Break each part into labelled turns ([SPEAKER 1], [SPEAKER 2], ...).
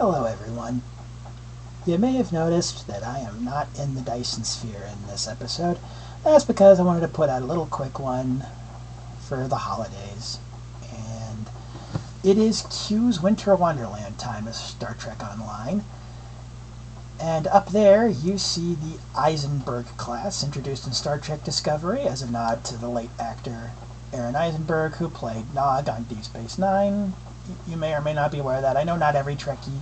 [SPEAKER 1] Hello everyone. You may have noticed that I am not in the Dyson sphere in this episode. That's because I wanted to put out a little quick one for the holidays. And it is Q's Winter Wonderland time of Star Trek Online. And up there you see the Eisenberg class introduced in Star Trek Discovery as a nod to the late actor Aaron Eisenberg, who played Nog on Deep Space Nine. You may or may not be aware of that. I know not every Trekkie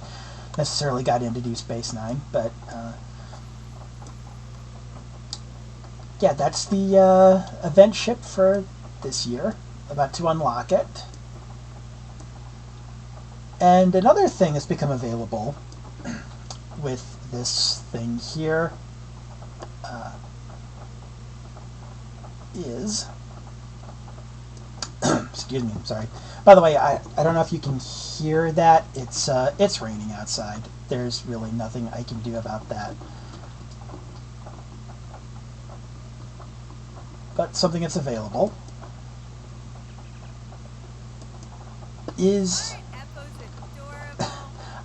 [SPEAKER 1] necessarily got into Deep Space Nine, but yeah, that's the event ship for this year. About to unlock it. And another thing that's become available with this thing here is excuse me, I'm sorry. By the way, I don't know if you can hear that. It's raining outside. There's really nothing I can do about that. But something that's available is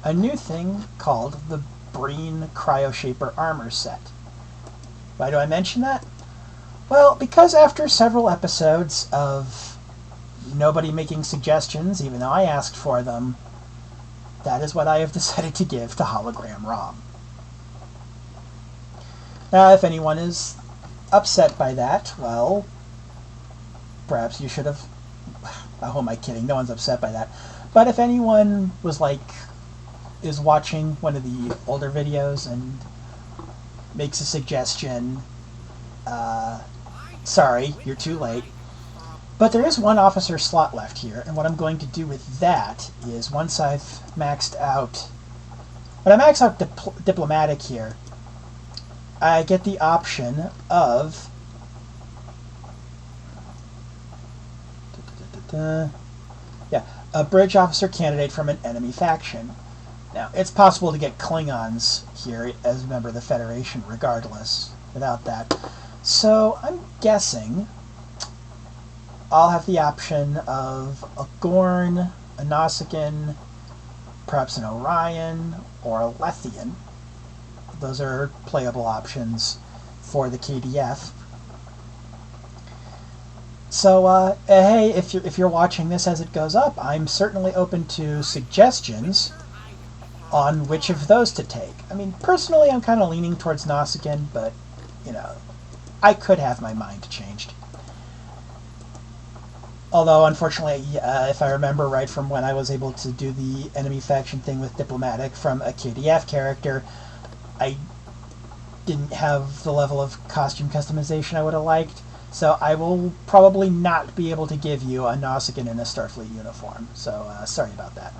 [SPEAKER 1] a new thing called the Breen Cryoshaper Armor Set. Why do I mention that? Well, because after several episodes of nobody making suggestions, even though I asked for them, that is what I have decided to give to Hologram ROM. Now, if anyone is upset by that, well, perhaps you should have... Oh, who am I kidding? No one's upset by that. But if anyone was is watching one of the older videos and makes a suggestion, sorry, you're too late. But there is one officer slot left here, and what I'm going to do with that is once I've maxed out... When I max out Diplomatic here, I get the option of... a bridge officer candidate from an enemy faction. Now, it's possible to get Klingons here as a member of the Federation regardless, without that. So, I'm guessing I'll have the option of a Gorn, a Nausicaan, perhaps an Orion, or a Lethian. Those are playable options for the KDF. So, hey, if you're watching this as it goes up, I'm certainly open to suggestions on which of those to take. I mean, personally, I'm kind of leaning towards Nausicaan, but, you know, I could have my mind changed. Although, unfortunately, if I remember right from when I was able to do the enemy faction thing with Diplomatic from a KDF character, I didn't have the level of costume customization I would have liked. So I will probably not be able to give you a Nausicaan in a Starfleet uniform. So, sorry about that.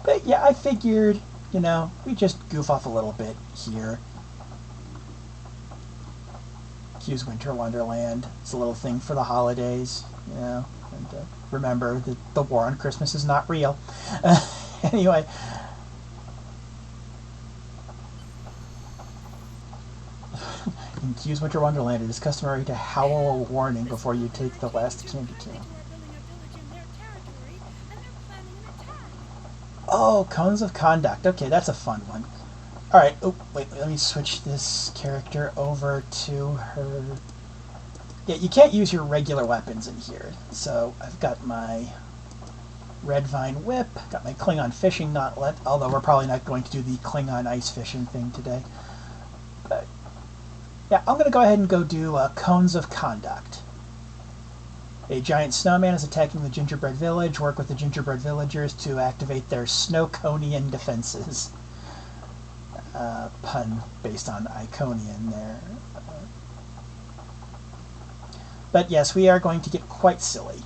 [SPEAKER 1] But yeah, I figured, you know, we just goof off a little bit here. Q's Winter Wonderland. It's a little thing for the holidays, you know. And remember that the war on Christmas is not real. Anyway. In Q's Winter Wonderland, it is customary to howl a warning before you take the last candy cane. Oh, cones of conduct. Okay, that's a fun one. Alright, oh, wait, let me switch this character over to her... Yeah, you can't use your regular weapons in here. So, I've got my Red Vine Whip, got my Klingon Fishing Gauntlet, although we're probably not going to do the Klingon ice fishing thing today. But, yeah, I'm going to go ahead and go do Cones of Conduct. A giant snowman is attacking the gingerbread village. Work with the gingerbread villagers to activate their Snowconian defenses. Pun based on Iconian there. But yes, we are going to get quite silly.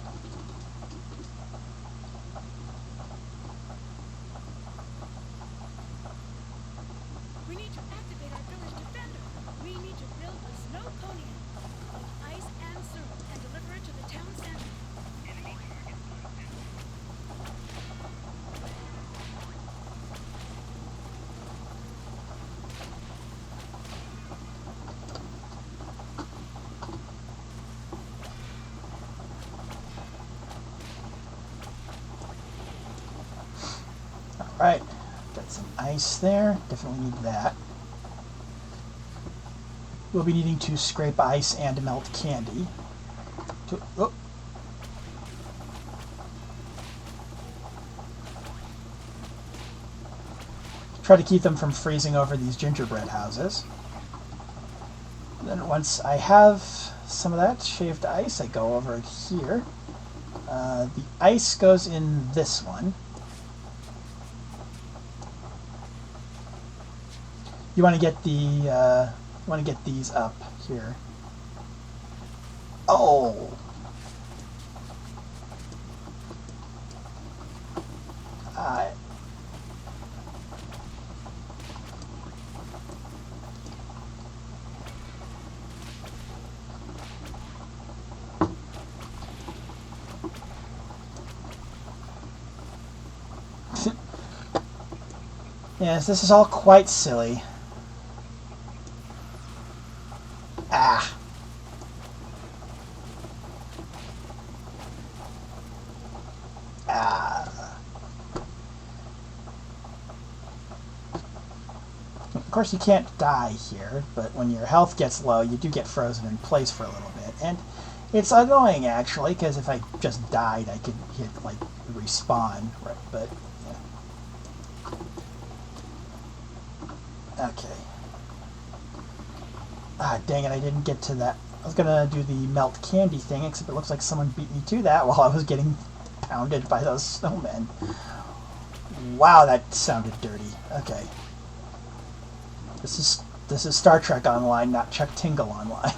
[SPEAKER 2] We need to activate our village defender. We need to build a Snowconian with ice and syrup and deliver it to the town center.
[SPEAKER 1] Alright, got some ice there. Definitely need that. We'll be needing to scrape ice and melt candy. Oh. Try to keep them from freezing over these gingerbread houses. Then once I have some of that shaved ice, I go over here. The ice goes in this one. You want to get these up here. Oh. Yes, this is all quite silly. Ah. Ah. Of course, you can't die here, but when your health gets low, you do get frozen in place for a little bit. And it's annoying, actually, because if I just died, I could hit, like, respawn, right? But, yeah. Okay. Ah, dang it, I didn't get to that. I was gonna do the melt candy thing, except it looks like someone beat me to that while I was getting pounded by those snowmen. Wow, that sounded dirty. Okay. This is Star Trek Online, not Chuck Tingle Online.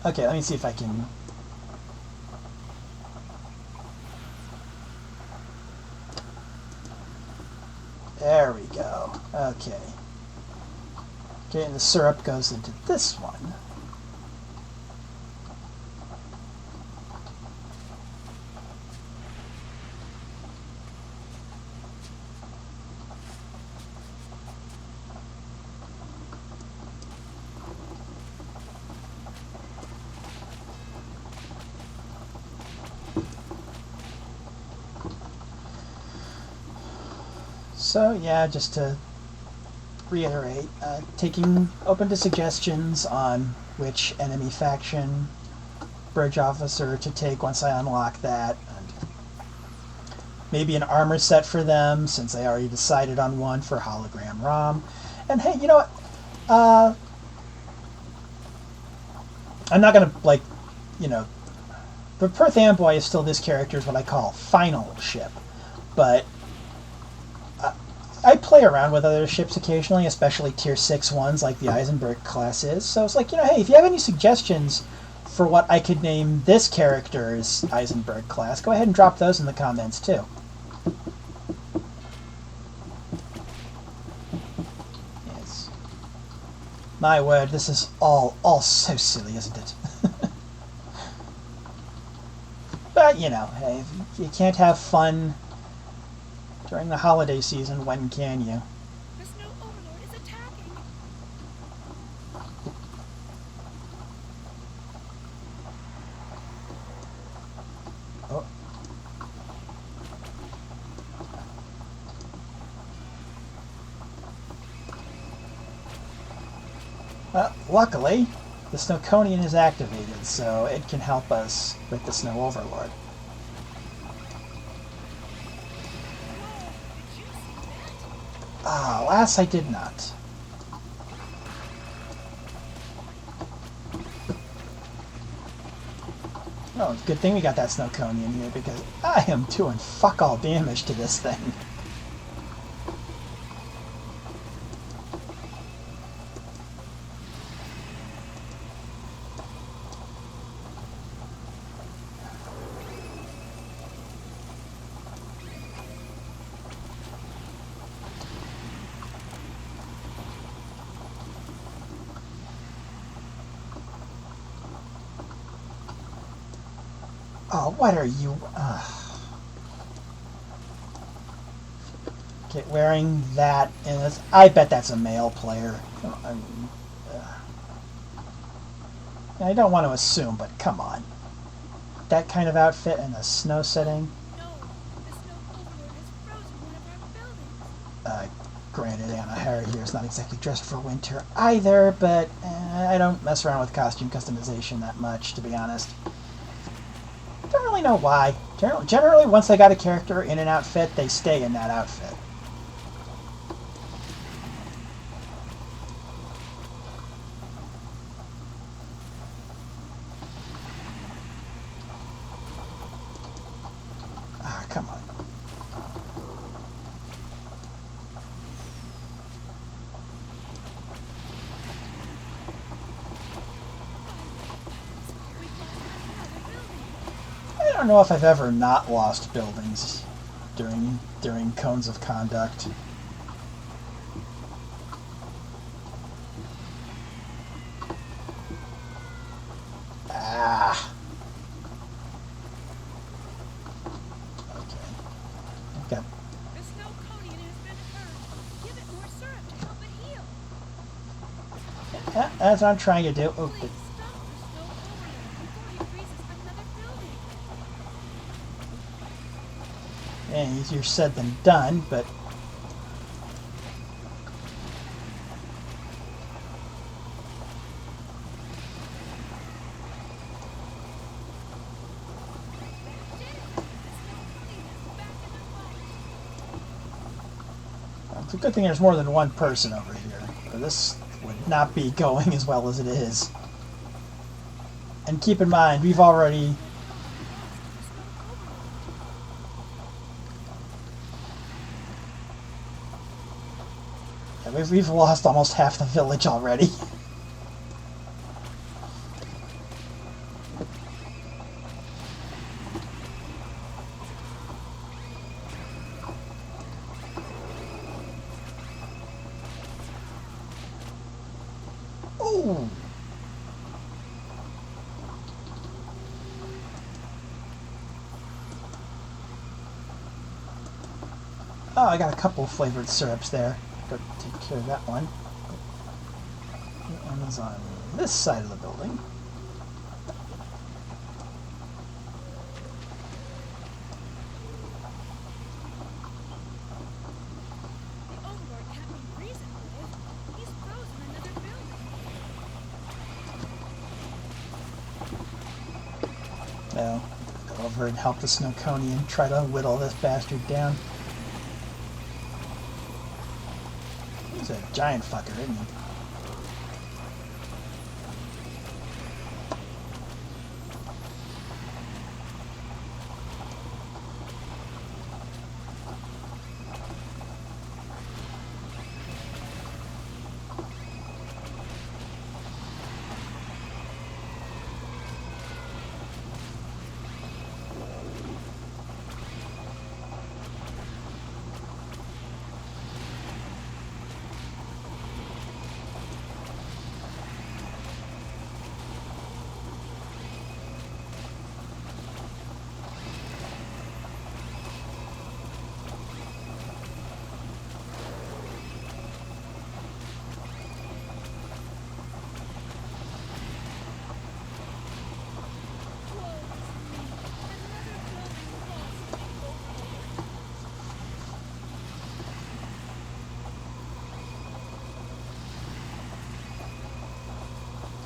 [SPEAKER 1] Okay, let me see if I can... There we go. Okay. Okay, and the syrup goes into this one. So, yeah, just to reiterate, taking open to suggestions on which enemy faction bridge officer to take once I unlock that. And maybe an armor set for them, since I already decided on one for hologram ROM. And hey, you know what? I'm not going to, like, you know... But Perth Amboy is still this character's what I call final ship. But... I play around with other ships occasionally, especially tier 6 ones like the Eisenberg class is. So it's like, you know, hey, if you have any suggestions for what I could name this character's Eisenberg class, go ahead and drop those in the comments too. Yes. My word, this is all so silly, isn't it? But, you know, hey, if you can't have fun during the holiday season, when can you?
[SPEAKER 2] The snow overlord is attacking.
[SPEAKER 1] Oh. Luckily, the Snowconian is activated, so it can help us with the Snow Overlord. Ah, alas, I did not. Oh, good thing we got that Snowconian here, because I am doing fuck all damage to this thing. Oh, what are you... Okay, wearing that, and I bet that's a male player. I don't want to assume, but come on. that kind of outfit in a snow setting.
[SPEAKER 2] No, the snow overlord has frozen one of our buildings.
[SPEAKER 1] Granted, Anna Harry here is not exactly dressed for winter either, but I don't mess around with costume customization that much, to be honest. Don't really know why. Generally, once they got a character in an outfit, they stay in that outfit. Ah, come on. I don't know if I've ever not lost buildings during cones of conduct. Ah. Okay.
[SPEAKER 2] The Snowconian has been hurt. Give it more syrup to help it heal.
[SPEAKER 1] Yeah, that's what I'm trying to do. Oh,
[SPEAKER 2] Please stop the snow overlord before he freezes another building.
[SPEAKER 1] yeah, easier said than done, but it's a good thing there's more than one person over here, or this would not be going as well as it is. And keep in mind, we've already... We've lost almost half the village already. Ooh. Oh, I got a couple of flavored syrups there. Go take care of that one. And it's on this side of the building.
[SPEAKER 2] The overlord can't be reasoned with. He's frozen another building.
[SPEAKER 1] Well, go over and help the Snowconian try to whittle this bastard down. He's a giant fucker, isn't he?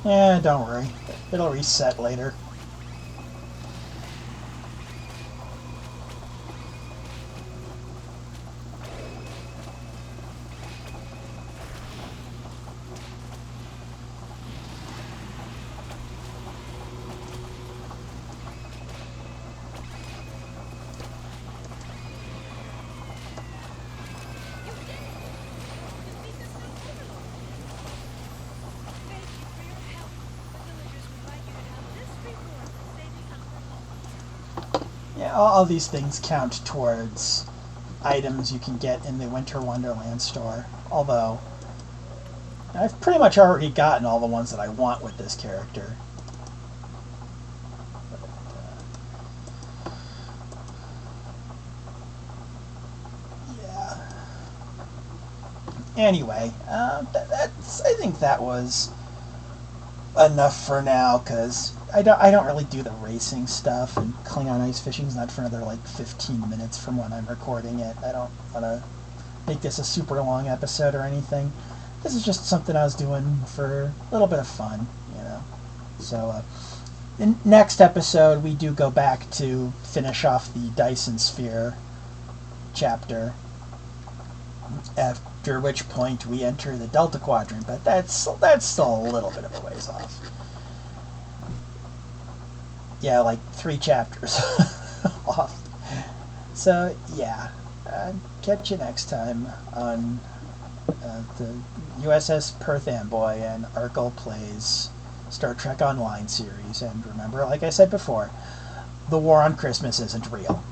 [SPEAKER 1] Yeah, don't worry. It'll reset later. Yeah, all these things count towards items you can get in the Winter Wonderland store. Although, I've pretty much already gotten all the ones that I want with this character. Yeah. Anyway, I think that was enough for now, because I don't really do the racing stuff, and Klingon ice fishing is not for another like 15 minutes from when I'm recording it. I don't want to make this a super long episode or anything. This is just something I was doing for a little bit of fun, you know. So, in next episode, we do go back to finish off the Dyson Sphere chapter, after which point we enter the Delta Quadrant, but that's still a little bit of a ways off. Yeah, like 3 chapters off. So, yeah. Catch you next time on the U.S.S. Perth Amboy and Arkle Plays Star Trek Online series. And remember, like I said before, the war on Christmas isn't real.